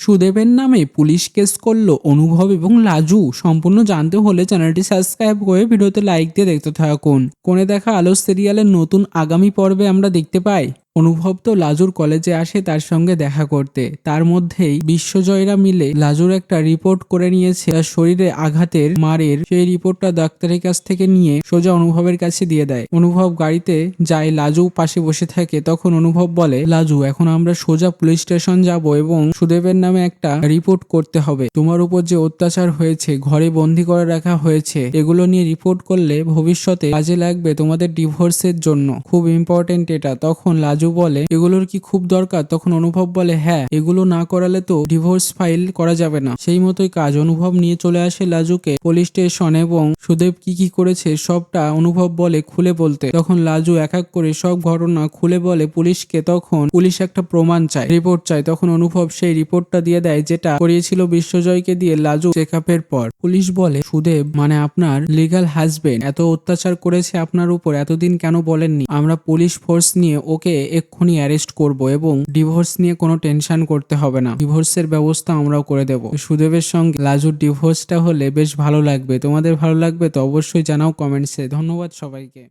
সুদেবের নামে police case করলো অনুভব এবং লাজু। সম্পূর্ণ জানতে হলে চ্যানেলটি সাবস্ক্রাইব করে ভিডিওতে লাইক দিয়ে দেখতে থাকুন। কোণে দেখা আলো সিরিয়ালের নতুন আগামী পর্বে আমরা দেখতে পাই অনুভব তো লাজুর কলেজে আসে তার সঙ্গে দেখা করতে। তার মধ্যেই বিশ্বজয়রা মিলে লাজুর একটা রিপোর্ট করে নিয়েছে তার শরীরে আঘাতের মারের। সেই রিপোর্টটা ডাক্তারের কাছ থেকে নিয়ে সোজা অনুভবের কাছে দিয়ে দেয়। অনুভব গাড়িতে যায়, লাজু পাশে বসে থাকে। তখন অনুভব বলে, লাজু এখন আমরা সোজা পুলিশ স্টেশন যাব এবং সুদেবের নামে একটা রিপোর্ট করতে হবে। তোমার উপর যে অত্যাচার হয়েছে, ঘরে বন্দি করে রাখা হয়েছে, এগুলো নিয়ে রিপোর্ট করলে ভবিষ্যতে কাজে লাগবে তোমাদের ডিভোর্সের জন্য। খুব ইম্পর্টেন্ট এটা। তখন লাজু বলে, এগুলোর কি খুব দরকার? তখন অনুভব বলে, হ্যাঁ, এগুলো না করালে তো ডিভোর্স ফাইল করা যাবে না। সেই মতোই কাজ। অনুভব নিয়ে চলে আসে লাজুকে পুলিশ স্টেশন এবং সুদেব কি কি করেছে সবটা অনুভব বলে খুলে বলতে। তখন লাজু এক এক করে সব ঘটনা খুলে বলে পুলিশকে। তখন পুলিশ একটা প্রমাণ চায়, রিপোর্ট চায়। তখন অনুভব সেই রিপোর্টটা দিয়ে দেয় যেটা করিয়েছিল বিশ্বজয়কে দিয়ে লাজু চেকআপের পর। পুলিশ বলে, সুদেব মানে আপনার লিগ্যাল হাজবেন্ড এত অত্যাচার করেছে আপনার উপর, এতদিন কেন বলেননি? আমরা পুলিশ ফোর্স নিয়ে ওকে এক্ষুনি অ্যারেস্ট করব এবং ডিভোর্স নিয়ে কোনো টেনশন করতে হবে না, ডিভোর্সের ব্যবস্থা আমরাও করে দেব। সুদেবের সঙ্গে লাজুর ডিভোর্সটা হলে বেশ ভালো লাগবে। তোমাদের ভালো লাগবে তো অবশ্যই জানাও কমেন্টসে। ধন্যবাদ সবাইকে।